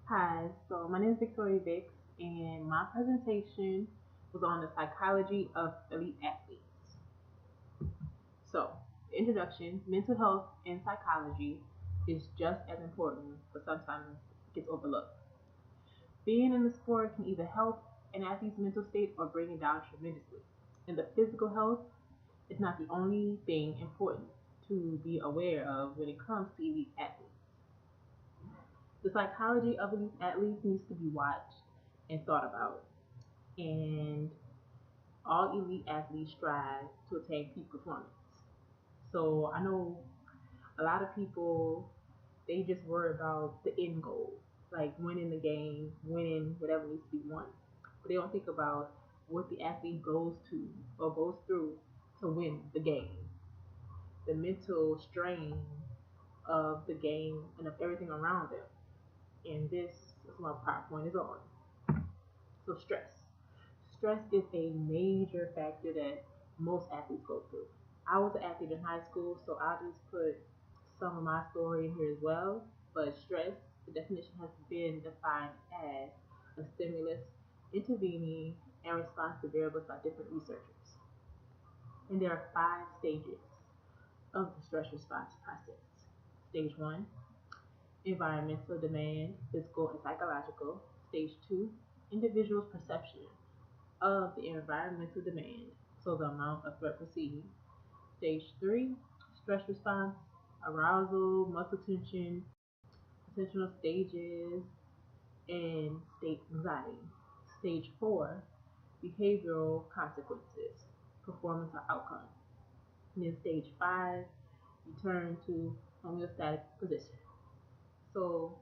Hi, so my name is Victoria Vix, and my presentation was on the psychology of elite athletes. So, the introduction, mental health and psychology is just as important, but sometimes it gets overlooked. Being in the sport can either help an athlete's mental state or bring it down tremendously. And the physical health is not the only thing important to be aware of when it comes to elite athletes. The psychology of elite athletes needs to be watched and thought about. And all elite athletes strive to attain peak performance. So I know a lot of people, they just worry about the end goal, like winning the game, winning whatever needs to be won. But they don't think about what the athlete goes to or goes through to win the game. The mental strain of the game and of everything around them. And this is what my PowerPoint is on. So stress. Stress is a major factor that most athletes go through. I was an athlete in high school, so I'll just put some of my story in here as well. But stress, the definition has been defined as a stimulus intervening and response to variables by different researchers. And there are 5 stages of the stress response process. Stage 1, environmental demand, physical and psychological. Stage 2, individual's perception of the environmental demand, so the amount of threat perceived. Stage 3, stress response, arousal, muscle tension, potential stages, and state anxiety. Stage 4, behavioral consequences, performance or outcome. And then stage 5, return to homeostatic position. So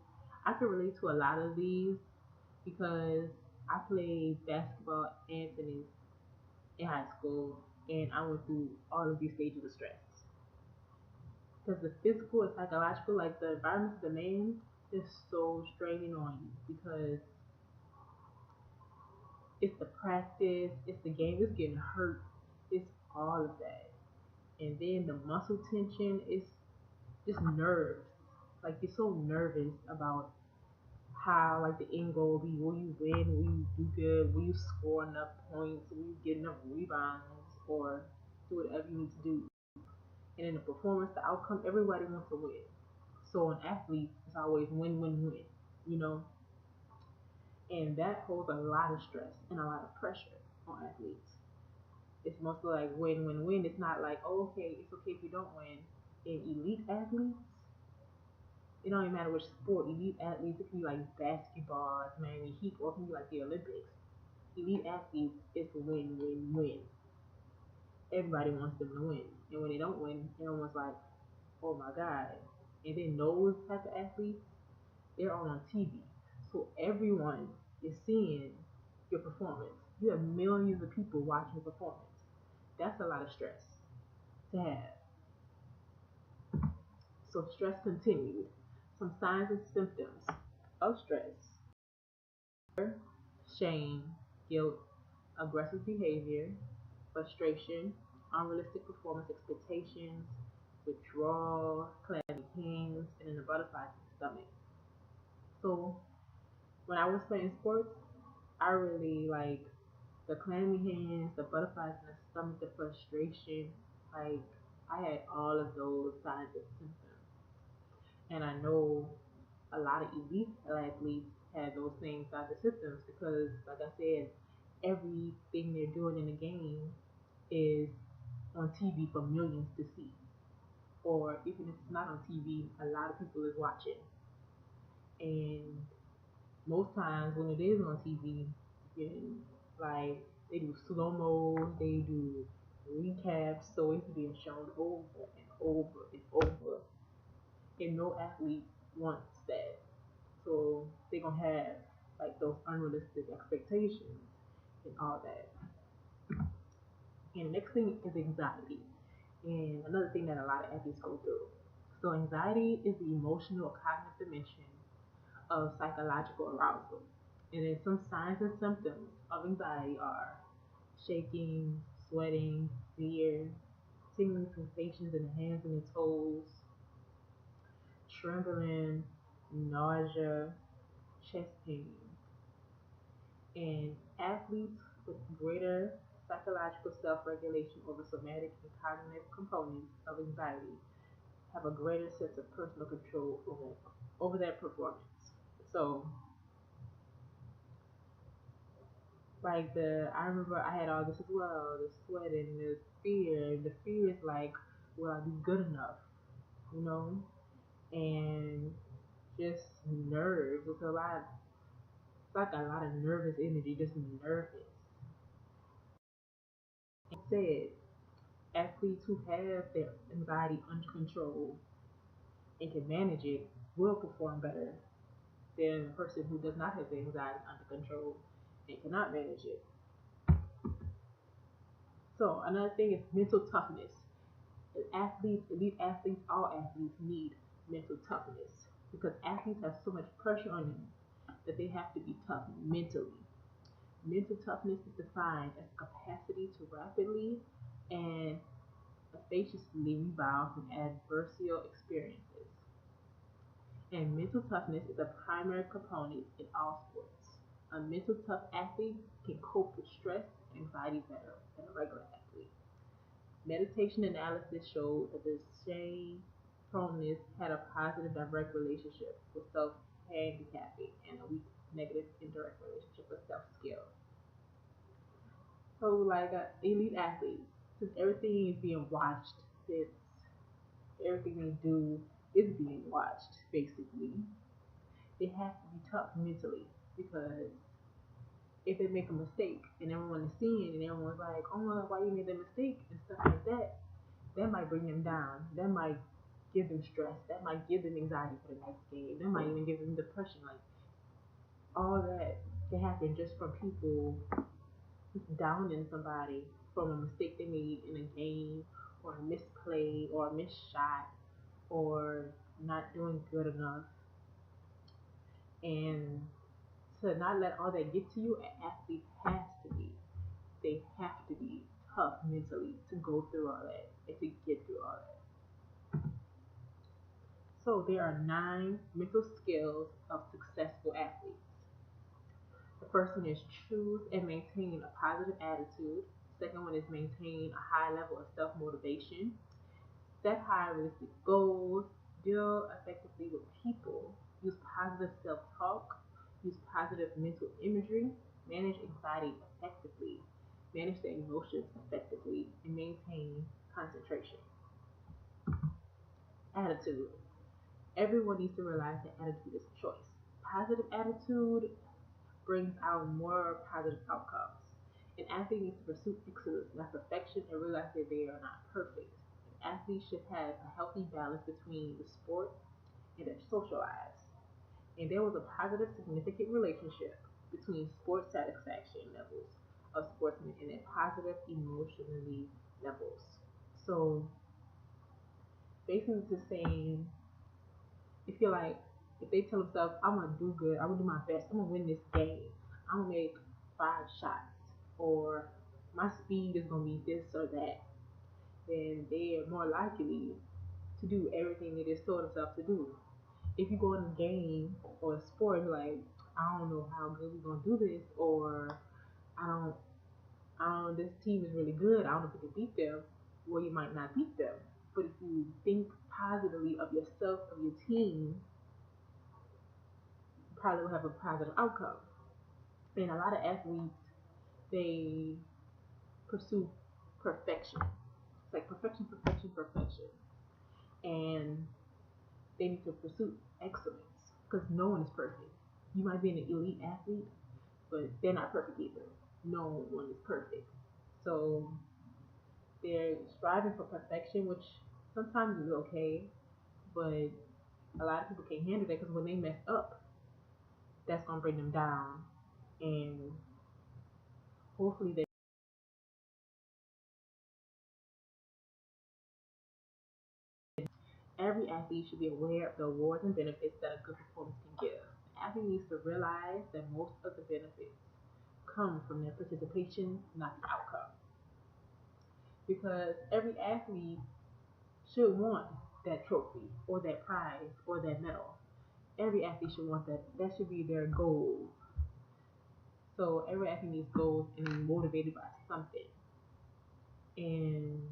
I can relate to a lot of these because I played basketball and tennis in high school, and I went through all of these stages of stress. Because the physical and psychological, like the environmental demand, is so straining on you because it's the practice, it's the game, it's getting hurt, it's all of that. And then the muscle tension is just nerves. Like you're so nervous about how like the end goal will be. Will you win? Will you do good? Will you score enough points? Will you get enough rebounds? Or do whatever you need to do. And in the performance, the outcome, everybody wants to win. So an athlete is always win, win, win, you know? And that holds a lot of stress and a lot of pressure on athletes. It's mostly like win, win, win. It's not like, oh, okay, it's okay if you don't win. In elite athletes, it don't even matter which sport. Elite athletes, it can be like basketball, Miami Heat, or it can be like the Olympics. Elite athletes, it's win, win, win. Everybody wants them to win. And when they don't win, they're almost like, oh my God. And then those type of athletes, they're on TV. So everyone is seeing your performance. You have millions of people watching your performance. That's a lot of stress to have. So stress continued. Some signs and symptoms of stress: shame, guilt, aggressive behavior, frustration, unrealistic performance expectations, withdrawal, clammy hands, and then the butterflies in the stomach. So when I was playing sports, I really like the clammy hands, the butterflies in the stomach, the frustration. Like I had all of those signs and symptoms. And I know a lot of elite athletes have those same signs and symptoms because, like I said, everything they're doing in the game is on TV for millions to see. Or even if it's not on TV, a lot of people is watching. And most times when it is on TV, you can, like they do slow mo, they do recaps, so it's being shown over and over and over. And no athlete wants that. So they're gonna have like those unrealistic expectations and all that. And the next thing is anxiety. And another thing that a lot of athletes go through. So anxiety is the emotional or cognitive dimension of psychological arousal. And then some signs and symptoms of anxiety are shaking, sweating, fear, tingling sensations in the hands and the toes, trembling, nausea, chest pain, and athletes with greater psychological self-regulation over somatic and cognitive components of anxiety have a greater sense of personal control over their performance. So, like I remember I had all this as well, the sweat and the fear. The fear is like, will I be good enough? You know, and just nerves. It's a lot. It's like a lot of nervous energy, just nervous. And said athletes who have their anxiety under control and can manage it will perform better than a person who does not have their anxiety under control and cannot manage it. So another thing is mental toughness. Athletes, elite athletes, all athletes need mental toughness because athletes have so much pressure on them that they have to be tough mentally. Mental toughness is defined as the capacity to rapidly and efficaciously rebound from adversarial experiences. And mental toughness is a primary component in all sports. A mental tough athlete can cope with stress and anxiety better than a regular athlete. Meditation analysis showed that the shame proneness had a positive direct relationship with self handicapping and a weak negative indirect relationship with self skill. So, like elite athletes, since everything is being watched, since everything they do is being watched, basically, they have to be tough mentally because if they make a mistake and everyone is seeing and everyone's like, oh, well, why you made that mistake and stuff like that, that might bring them down. That might give them stress. That might give them anxiety for the next game. That might even give them depression. Like all that can happen just from people downing somebody from a mistake they made in a game or a misplay or a missed shot or not doing good enough. And to not let all that get to you, an athlete has to be. They have to be tough mentally to go through all that and to get through all that. So there are 9 mental skills of successful athletes. The first one is choose and maintain a positive attitude. The second one is maintain a high level of self-motivation. Set high realistic goals. Deal effectively with people. Use positive self-talk. Use positive mental imagery. Manage anxiety effectively. Manage their emotions effectively. And maintain concentration. Attitude. Everyone needs to realize that attitude is a choice. Positive attitude brings out more positive outcomes. An athlete needs to pursue excellence, not perfection, and realize that they are not perfect. An athlete should have a healthy balance between the sport and their social lives. And there was a positive, significant relationship between sports satisfaction levels of sportsmen and their positive emotionally levels. So basically, just saying if you're like, if they tell themselves, I'm gonna do good, I'm gonna do my best, I'm gonna win this game, I'm gonna make 5 shots, or my speed is gonna be this or that, then they are more likely to do everything they just told themselves to do. If you go in a game or a sport, you're like, I don't know how good we're gonna do this, or I don't, this team is really good, I don't know if we can beat them. Well, you might not beat them, but if you think positively of yourself, of your team, probably will have a positive outcome. And a lot of athletes, they pursue perfection. It's like perfection, perfection, perfection. And they need to pursue excellence because no one is perfect. You might be an elite athlete, but they're not perfect either. No one is perfect. So they're striving for perfection, which sometimes is okay, but a lot of people can't handle that because when they mess up, that's gonna bring them down, and hopefully they every athlete should be aware of the awards and benefits that a good performance can give. The athlete needs to realize that most of the benefits come from their participation, not the outcome. Because every athlete should want that trophy or that prize or that medal. Every athlete should want that. That should be their goal. So every athlete needs goals and is motivated by something. And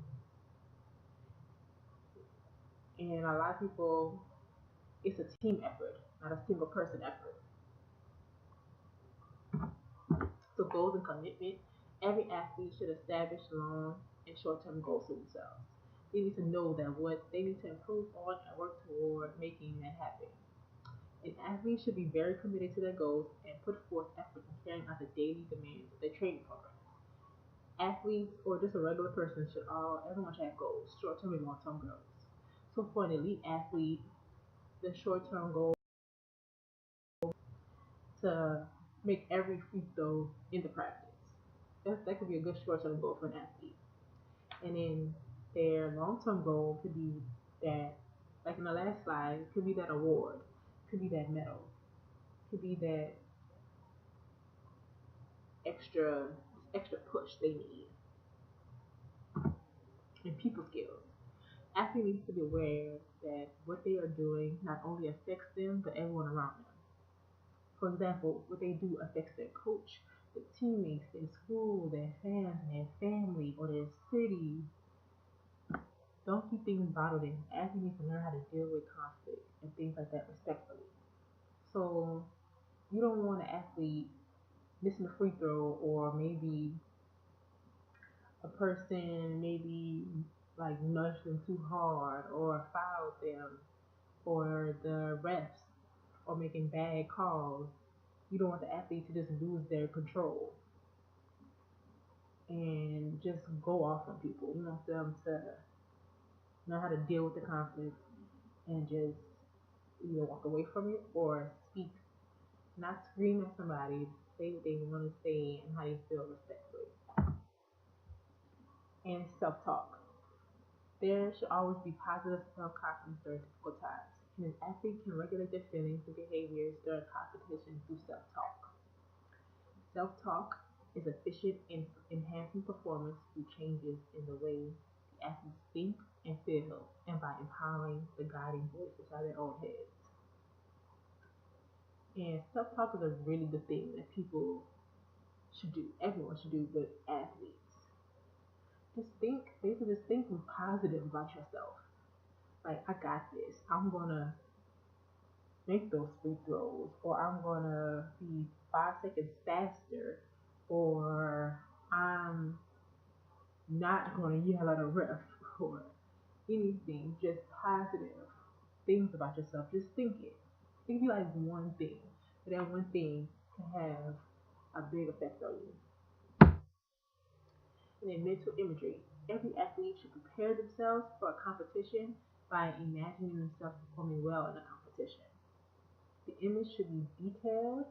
a lot of people, it's a team effort, not a single person effort. So goals and commitment. Every athlete should establish long and short-term goals for themselves. They need to know that what they need to improve on and work toward making that happen. An athlete should be very committed to their goals and put forth effort in carrying out the daily demands of their training program. Athletes or just a regular person everyone should have goals, short-term and long-term goals. So for an elite athlete, the short-term goal to make every free throw in the practice. That could be a good short-term goal for an athlete. And then their long-term goal could be that, like in the last slide, could be that award, could be that medal, could be that extra extra push they need. And people skills. Athlete needs to be aware that what they are doing not only affects them but everyone around them. For example, what they do affects their coach, their teammates, their school, their fans, their family, or their city. Don't keep things bottled in. Athletes need to learn how to deal with conflict and things like that respectfully. So you don't want an athlete missing a free throw, or maybe a person maybe like nudged them too hard or fouled them, or the refs are making bad calls. You don't want the athlete to just lose their control and just go off on people. You want them to know how to deal with the conflict and just either walk away from it or speak, not scream at somebody, say what they want to say and how they feel respectfully. And self-talk. There should always be positive self-confidence during difficult times. And an athlete can regulate their feelings and behaviors during competition through self-talk. Self-talk is efficient in enhancing performance through changes in the way the athletes think and feel, and by empowering the guiding voice inside their own heads. And self-talk is a really good thing that people should do. Everyone should do, but athletes. Basically just think positive about yourself. Like, I got this. I'm gonna make those free throws, or I'm gonna be 5 seconds faster, or I'm not gonna yell at a ref, or anything. Just positive things about yourself. Just think it. It can be like one thing, but that one thing can have a big effect on you. And then mental imagery. Every athlete should prepare themselves for a competition by imagining themselves performing well in a competition. The image should be detailed,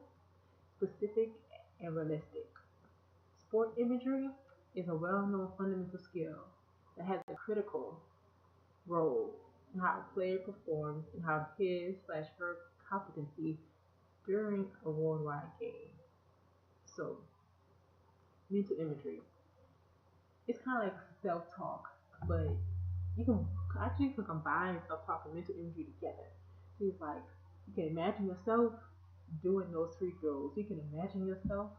specific, and realistic. Sport imagery is a well-known fundamental skill that has a critical role in how a player performs and how his/her competency during a worldwide game. So, mental imagery. It's kind of like self-talk, but you can combine self-talk and mental imagery together. So it's like you can imagine yourself doing those free throws. You can imagine yourself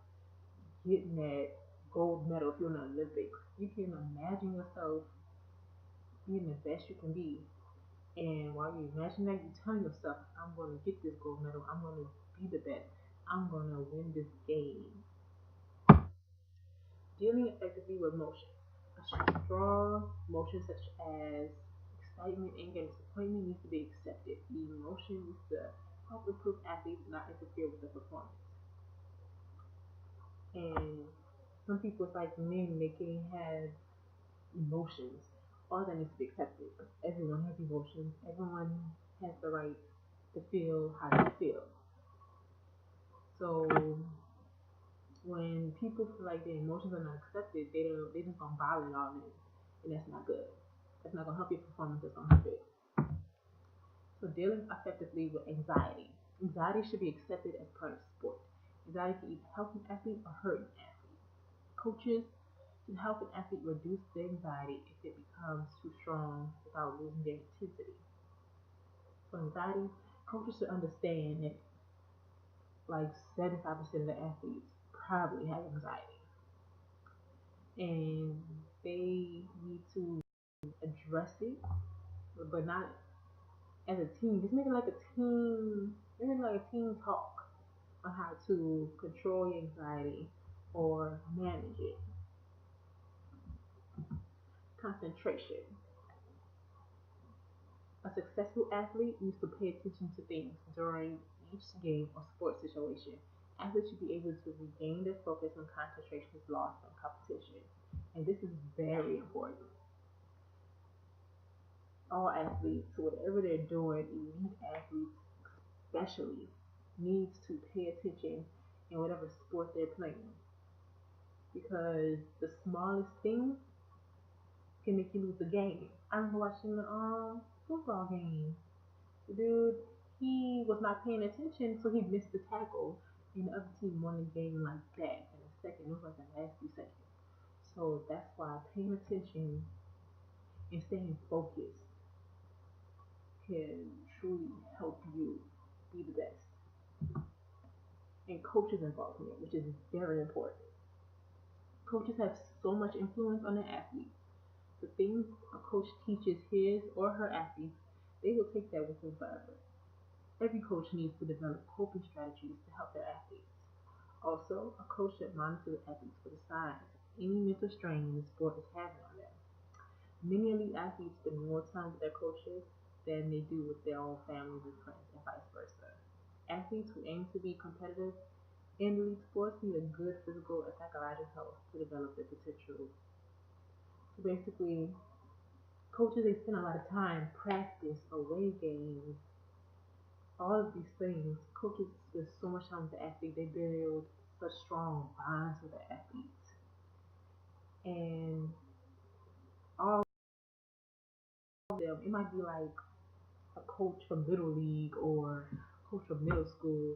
getting that gold medal if you're in the Olympics. You can imagine yourself being the best you can be. And while you imagine that, you're telling yourself, I'm going to get this gold medal. I'm going to be the best. I'm going to win this game. Dealing effectively with emotion. A strong emotion such as excitement, anger, and disappointment needs to be accepted. The emotion needs to help improve athletes, not interfere with the performance. And some people, it's like men, they can have emotions. All that needs to be accepted. Everyone has emotions. Everyone has the right to feel how they feel. So when people feel like their emotions are not accepted, they just gonna bottle it all in, and that's not good. That's not gonna help your performance. That's gonna hurt it. So dealing effectively with anxiety. Anxiety should be accepted as part of sport. Anxiety can either help an athlete or hurt an athlete. Coaches should help an athlete reduce their anxiety if it becomes too strong without losing their intensity. So anxiety Coaches should understand that like 75% of the athletes probably have anxiety, and they need to address it, but not as a team. Just make it like a team, make it like a team talk on how to control your anxiety or manage it. Concentration. A successful athlete needs to pay attention to things during each game or sports situation. Athletes should be able to regain their focus when concentration is lost in competition. And this is very important. All athletes, whatever they're doing, elite athletes especially, needs to pay attention in whatever sport they're playing. Because the smallest thing can make you lose the game. I remember watching the football game. The dude, he was not paying attention, so he missed the tackle, and the other team won the game like that in a second. It was like the last few seconds. So that's why paying attention and staying focused can truly help you be the best. And coaches involvement, which is very important. Coaches have so much influence on the athletes. The things a coach teaches his or her athletes, they will take that with them forever. Every coach needs to develop coping strategies to help their athletes. Also, a coach should monitor the athletes for the signs any mental strain the sport is having on them. Many elite athletes spend more time with their coaches than they do with their own families and friends, and vice versa. Athletes who aim to be competitive in elite sports need a good physical and psychological health to develop their potential. So basically, coaches they spend a lot of time practice, away games, all of these things. Coaches spend so much time with the athlete. They build such strong bonds with the athletes, and all of them. It might be like a coach from little league or coach from middle school.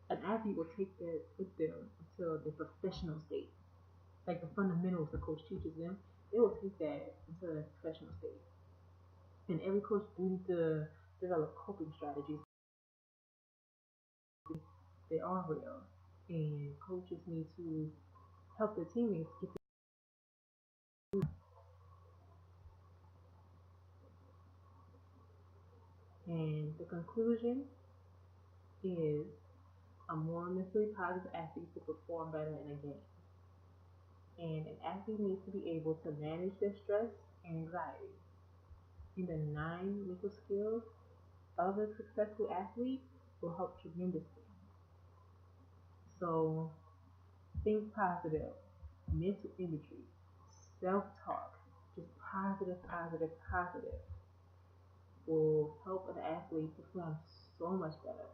An athlete will take that with them until the professional state. Like the fundamentals the coach teaches them, they will take that into the professional state. And every coach do need to develop coping strategies. They are real, and coaches need to help their teammates get. And the conclusion is a more mentally positive athlete will perform better in a game. And an athlete needs to be able to manage their stress and anxiety. And the 9 mental skills of a successful athlete will help tremendously. So think positive, mental imagery, self talk, just positive, positive, positive will help an athlete perform so much better.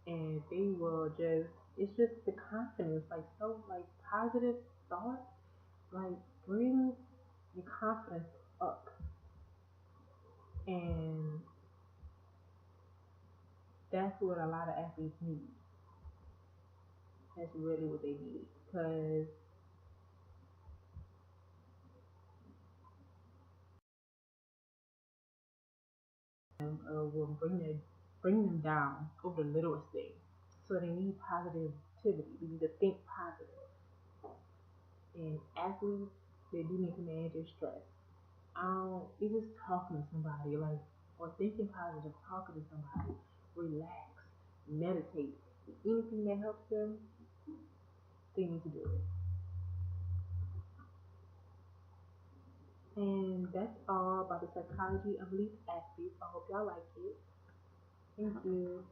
And they will just, it's just the confidence, like so, like positive thoughts, like bring your confidence up. And that's what a lot of athletes need. That's really what they need. Because will bring them down over the littlest thing. So they need positivity. They need to think positive. And athletes, they do need to manage their stress. Even talking to somebody, like, or thinking positive, talking to somebody, relax, meditate. Anything that helps them, they need to do it. And that's all about the psychology of elite athletes. I hope y'all like it. Thank you.